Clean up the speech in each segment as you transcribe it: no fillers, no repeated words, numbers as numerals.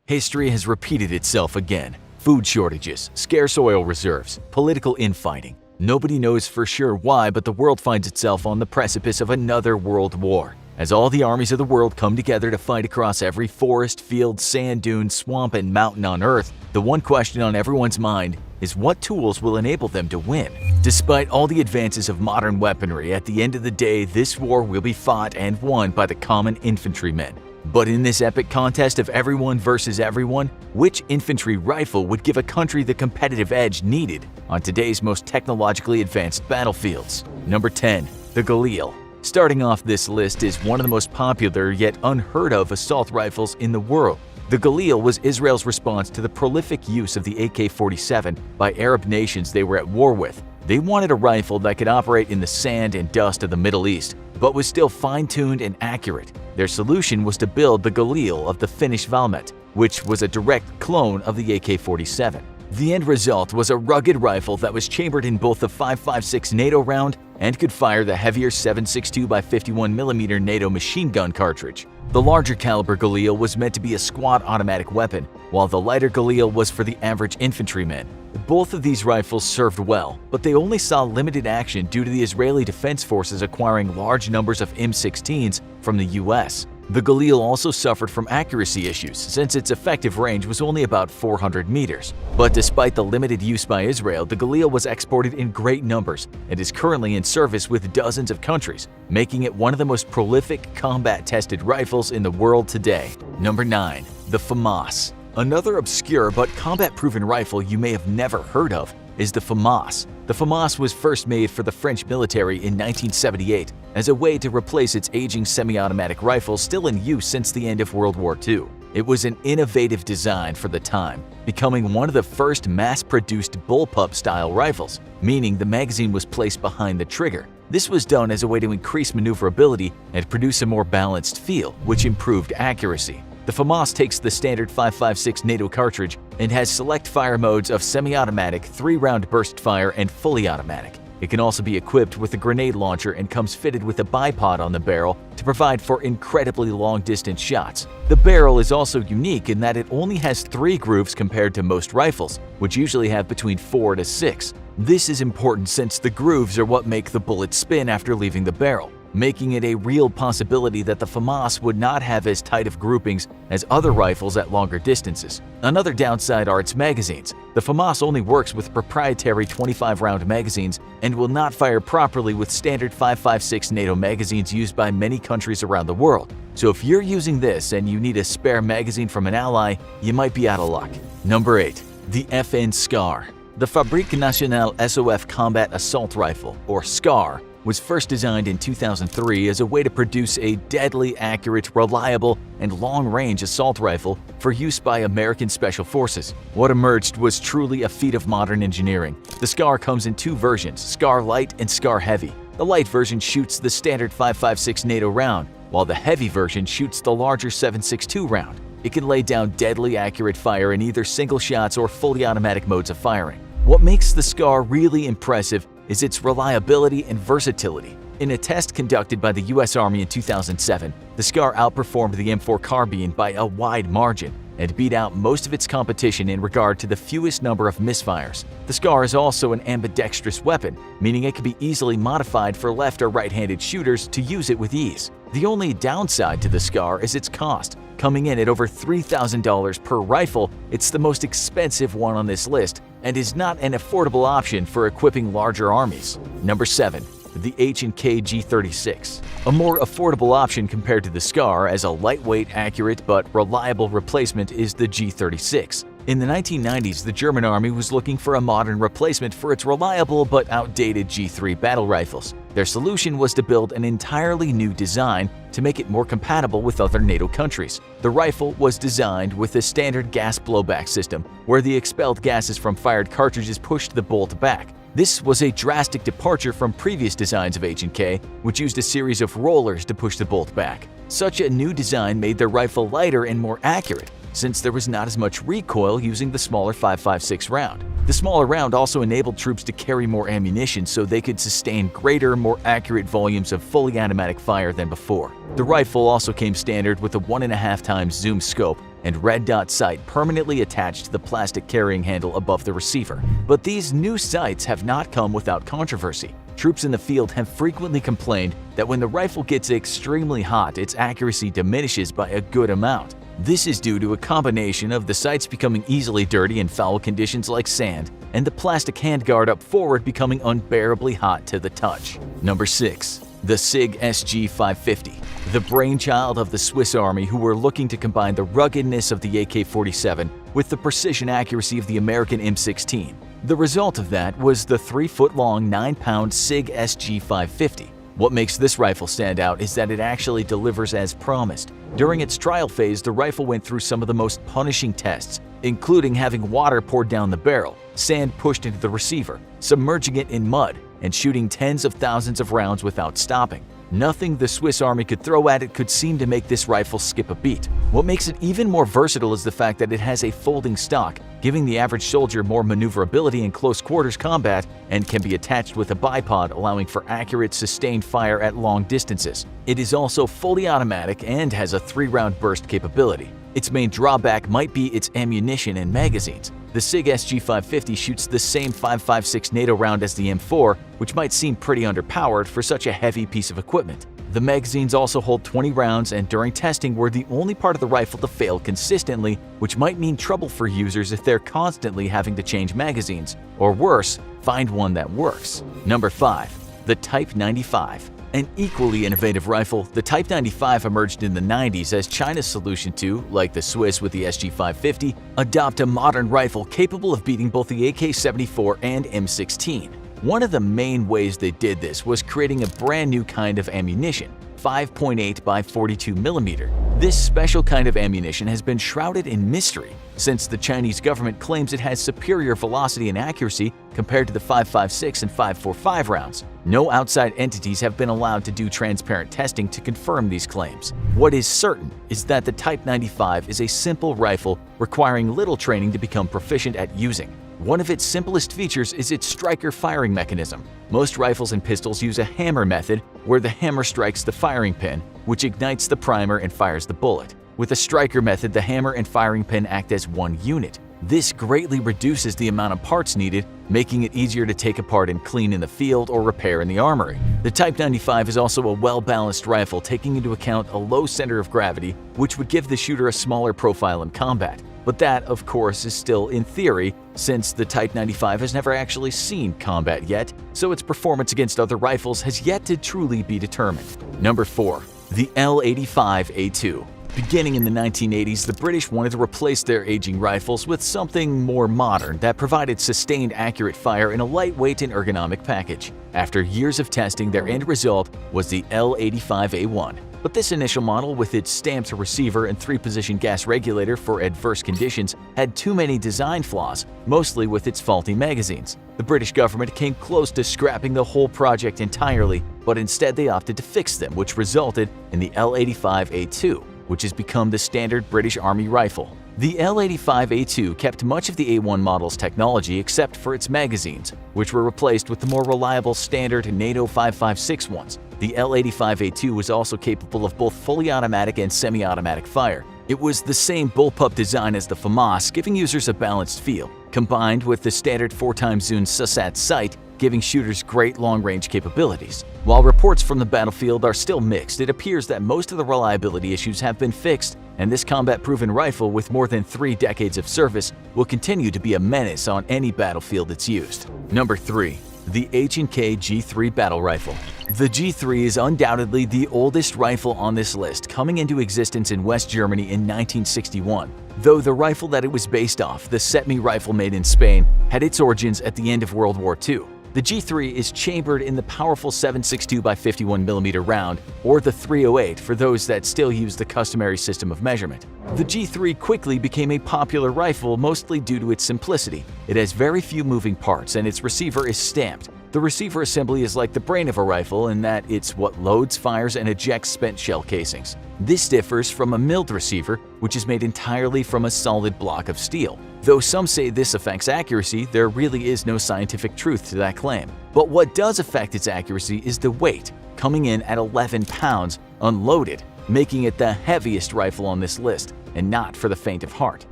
History has repeated itself again. Food shortages, scarce oil reserves, political infighting. Nobody knows for sure why, but the world finds itself on the precipice of another world war. As all the armies of the world come together to fight across every forest, field, sand dune, swamp, and mountain on Earth, the one question on everyone's mind is what tools will enable them to win. Despite all the advances of modern weaponry, at the end of the day, this war will be fought and won by the common infantrymen. But in this epic contest of everyone versus everyone, which infantry rifle would give a country the competitive edge needed on today's most technologically advanced battlefields? Number 10. The Galil. Starting off this list is one of the most popular yet unheard of assault rifles in the world. The Galil was Israel's response to the prolific use of the AK-47 by Arab nations they were at war with. They wanted a rifle that could operate in the sand and dust of the Middle East, but was still fine-tuned and accurate. Their solution was to build the Galil of the Finnish Valmet, which was a direct clone of the AK-47. The end result was a rugged rifle that was chambered in both the 5.56 NATO round and could fire the heavier 7.62 by 51mm NATO machine gun cartridge. The larger caliber Galil was meant to be a squad automatic weapon, while the lighter Galil was for the average infantryman. Both of these rifles served well, but they only saw limited action due to the Israeli Defense Forces acquiring large numbers of M16s from the US. The Galil also suffered from accuracy issues since its effective range was only about 400 meters. But despite the limited use by Israel, the Galil was exported in great numbers and is currently in service with dozens of countries, making it one of the most prolific combat-tested rifles in the world today. Number 9. The FAMAS. Another obscure but combat-proven rifle you may have never heard of is the FAMAS. The FAMAS was first made for the French military in 1978 as a way to replace its aging semi-automatic rifles still in use since the end of World War II. It was an innovative design for the time, becoming one of the first mass-produced bullpup-style rifles, meaning the magazine was placed behind the trigger. This was done as a way to increase maneuverability and produce a more balanced feel, which improved accuracy. The FAMAS takes the standard 5.56 NATO cartridge and has select fire modes of semi-automatic, 3-round burst fire, and fully automatic. It can also be equipped with a grenade launcher and comes fitted with a bipod on the barrel to provide for incredibly long-distance shots. The barrel is also unique in that it only has 3 grooves compared to most rifles, which usually have between 4 to 6. This is important since the grooves are what make the bullet spin after leaving the barrel, making it a real possibility that the FAMAS would not have as tight of groupings as other rifles at longer distances. Another downside are its magazines. The FAMAS only works with proprietary 25-round magazines and will not fire properly with standard 5.56 NATO magazines used by many countries around the world. So if you're using this and you need a spare magazine from an ally, you might be out of luck. Number 8. The FN SCAR. The Fabrique Nationale SOF Combat Assault Rifle, or SCAR, was first designed in 2003 as a way to produce a deadly accurate, reliable, and long-range assault rifle for use by American Special Forces. What emerged was truly a feat of modern engineering. The SCAR comes in 2 versions, SCAR Light and SCAR Heavy. The light version shoots the standard 5.56 NATO round, while the heavy version shoots the larger 7.62 round. It can lay down deadly accurate fire in either single shots or fully automatic modes of firing. What makes the SCAR really impressive is its reliability and versatility. In a test conducted by the US Army in 2007, the SCAR outperformed the M4 carbine by a wide margin and beat out most of its competition in regard to the fewest number of misfires. The SCAR is also an ambidextrous weapon, meaning it can be easily modified for left or right-handed shooters to use it with ease. The only downside to the SCAR is its cost. Coming in at over $3,000 per rifle, it's the most expensive one on this list and is not an affordable option for equipping larger armies. Number 7. The H&K G36. A more affordable option compared to the SCAR as a lightweight, accurate, but reliable replacement is the G36. In the 1990s, the German army was looking for a modern replacement for its reliable but outdated G3 battle rifles. Their solution was to build an entirely new design to make it more compatible with other NATO countries. The rifle was designed with a standard gas blowback system, where the expelled gases from fired cartridges pushed the bolt back. This was a drastic departure from previous designs of H&K, which used a series of rollers to push the bolt back. Such a new design made their rifle lighter and more accurate, since there was not as much recoil using the smaller 5.56 round. The smaller round also enabled troops to carry more ammunition so they could sustain greater, more accurate volumes of fully automatic fire than before. The rifle also came standard with a 1.5 times zoom scope, and red dot sight permanently attached to the plastic carrying handle above the receiver. But these new sights have not come without controversy. Troops in the field have frequently complained that when the rifle gets extremely hot, its accuracy diminishes by a good amount. This is due to a combination of the sights becoming easily dirty in foul conditions like sand, and the plastic handguard up forward becoming unbearably hot to the touch. Number 6. The SIG SG-550. The brainchild of the Swiss Army, who were looking to combine the ruggedness of the AK-47 with the precision accuracy of the American M16. The result of that was the 3-foot-long, 9-pound SIG SG-550. What makes this rifle stand out is that it actually delivers as promised. During its trial phase, the rifle went through some of the most punishing tests, including having water poured down the barrel, sand pushed into the receiver, submerging it in mud, and shooting tens of thousands of rounds without stopping. Nothing the Swiss Army could throw at it could seem to make this rifle skip a beat. What makes it even more versatile is the fact that it has a folding stock, giving the average soldier more maneuverability in close quarters combat, and can be attached with a bipod, allowing for accurate, sustained fire at long distances. It is also fully automatic and has a 3-round burst capability. Its main drawback might be its ammunition and magazines. The SIG SG-550 shoots the same 5.56 NATO round as the M4, which might seem pretty underpowered for such a heavy piece of equipment. The magazines also hold 20 rounds, and during testing were the only part of the rifle to fail consistently, which might mean trouble for users if they're constantly having to change magazines, or worse, find one that works. Number 5. The Type 95. An equally innovative rifle, the Type 95 emerged in the 90s as China's solution to, like the Swiss with the SG-550, adopt a modern rifle capable of beating both the AK-74 and M16. One of the main ways they did this was creating a brand new kind of ammunition, 5.8 by 42 mm. This special kind of ammunition has been shrouded in mystery since the Chinese government claims it has superior velocity and accuracy compared to the 5.56 and 5.45 rounds. No outside entities have been allowed to do transparent testing to confirm these claims. What is certain is that the Type 95 is a simple rifle requiring little training to become proficient at using. One of its simplest features is its striker firing mechanism. Most rifles and pistols use a hammer method where the hammer strikes the firing pin, which ignites the primer and fires the bullet. With a striker method, the hammer and firing pin act as one unit. This greatly reduces the amount of parts needed, making it easier to take apart and clean in the field or repair in the armory. The Type 95 is also a well-balanced rifle, taking into account a low center of gravity, which would give the shooter a smaller profile in combat. But that, of course, is still in theory, since the Type 95 has never actually seen combat yet, so its performance against other rifles has yet to truly be determined. Number 4. The L-85A2. Beginning in the 1980s, the British wanted to replace their aging rifles with something more modern that provided sustained, accurate fire in a lightweight and ergonomic package. After years of testing, their end result was the L-85A1. But this initial model, with its stamped receiver and 3-position gas regulator for adverse conditions, had too many design flaws, mostly with its faulty magazines. The British government came close to scrapping the whole project entirely, but instead they opted to fix them, which resulted in the L-85A2, which has become the standard British Army rifle. The L-85A2 kept much of the A1 model's technology except for its magazines, which were replaced with the more reliable standard NATO 5.56 ones. The L-85A2 was also capable of both fully automatic and semi-automatic fire. It was the same bullpup design as the FAMAS, giving users a balanced feel, combined with the standard 4x zoom SUSAT sight, giving shooters great long-range capabilities. While reports from the battlefield are still mixed, it appears that most of the reliability issues have been fixed, and this combat-proven rifle with more than 3 decades of service will continue to be a menace on any battlefield it's used. Number 3. The H&K G3 Battle Rifle. The G3 is undoubtedly the oldest rifle on this list, coming into existence in West Germany in 1961. Though the rifle that it was based off, the Setme rifle made in Spain, had its origins at the end of World War II. The G3 is chambered in the powerful 7.62 by 51 mm round, or the 308 for those that still use the customary system of measurement. The G3 quickly became a popular rifle, mostly due to its simplicity. It has very few moving parts, and its receiver is stamped. The receiver assembly is like the brain of a rifle in that it's what loads, fires, and ejects spent shell casings. This differs from a milled receiver, which is made entirely from a solid block of steel. Though some say this affects accuracy, there really is no scientific truth to that claim. But what does affect its accuracy is the weight, coming in at 11 pounds unloaded, making it the heaviest rifle on this list. and not for the faint of heart.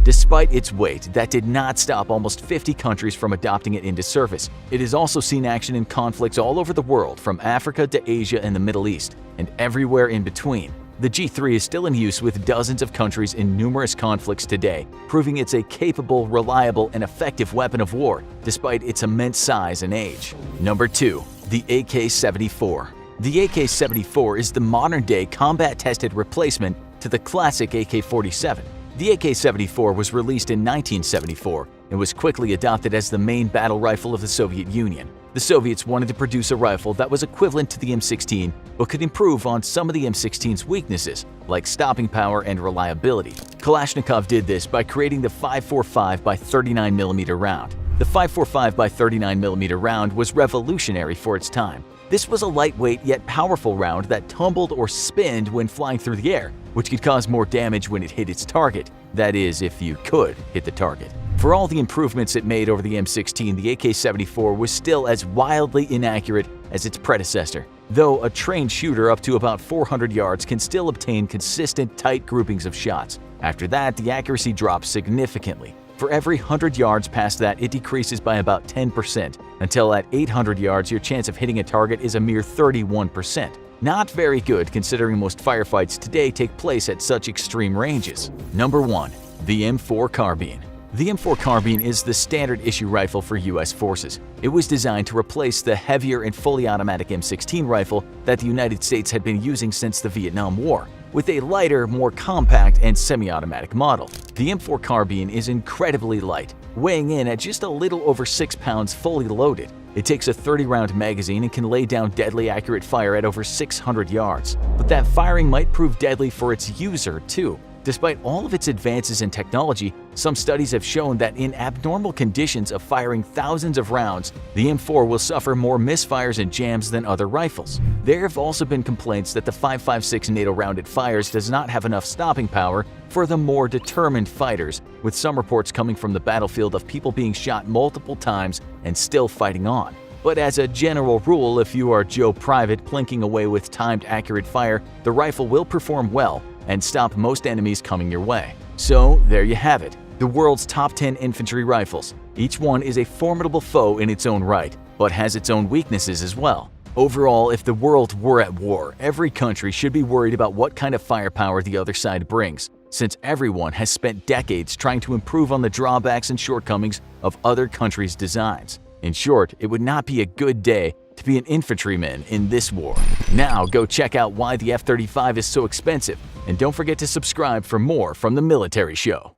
Despite its weight, that did not stop almost 50 countries from adopting it into service. It has also seen action in conflicts all over the world, from Africa to Asia and the Middle East, and everywhere in between. The G3 is still in use with dozens of countries in numerous conflicts today, proving it's a capable, reliable, and effective weapon of war, despite its immense size and age. Number 2. The AK-74. The AK-74 is the modern-day combat-tested replacement to the classic AK-47. The AK-74 was released in 1974 and was quickly adopted as the main battle rifle of the Soviet Union. The Soviets wanted to produce a rifle that was equivalent to the M16 but could improve on some of the M16's weaknesses, like stopping power and reliability. Kalashnikov did this by creating the 5.45 by 39mm round. The 5.45 by 39mm round was revolutionary for its time. This was a lightweight yet powerful round that tumbled or spinned when flying through the air, which could cause more damage when it hit its target. That is, if you could hit the target. For all the improvements it made over the M16, the AK-74 was still as wildly inaccurate as its predecessor. Though a trained shooter up to about 400 yards can still obtain consistent, tight groupings of shots. After that, the accuracy drops significantly. For every 100 yards past that, it decreases by about 10%, until at 800 yards your chance of hitting a target is a mere 31%. Not very good considering most firefights today take place at such extreme ranges. Number 1. The M4 Carbine. The M4 Carbine is the standard issue rifle for US forces. It was designed to replace the heavier and fully automatic M16 rifle that the United States had been using since the Vietnam War, with a lighter, more compact, and semi-automatic model. The M4 Carbine is incredibly light, weighing in at just a little over 6 pounds fully loaded. It takes a 30-round magazine and can lay down deadly accurate fire at over 600 yards. But that firing might prove deadly for its user, too. Despite all of its advances in technology, some studies have shown that in abnormal conditions of firing thousands of rounds, the M4 will suffer more misfires and jams than other rifles. There have also been complaints that the 5.56 NATO round it fires does not have enough stopping power for the more determined fighters, with some reports coming from the battlefield of people being shot multiple times and still fighting on. But as a general rule, if you are Joe Private plinking away with timed accurate fire, the rifle will perform well and stop most enemies coming your way. So there you have it, the world's top 10 infantry rifles. Each one is a formidable foe in its own right, but has its own weaknesses as well. Overall, if the world were at war, every country should be worried about what kind of firepower the other side brings, since everyone has spent decades trying to improve on the drawbacks and shortcomings of other countries' designs. In short, it would not be a good day to be an infantryman in this war. Now go check out why the F-35 is so expensive, and don't forget to subscribe for more from The Military Show.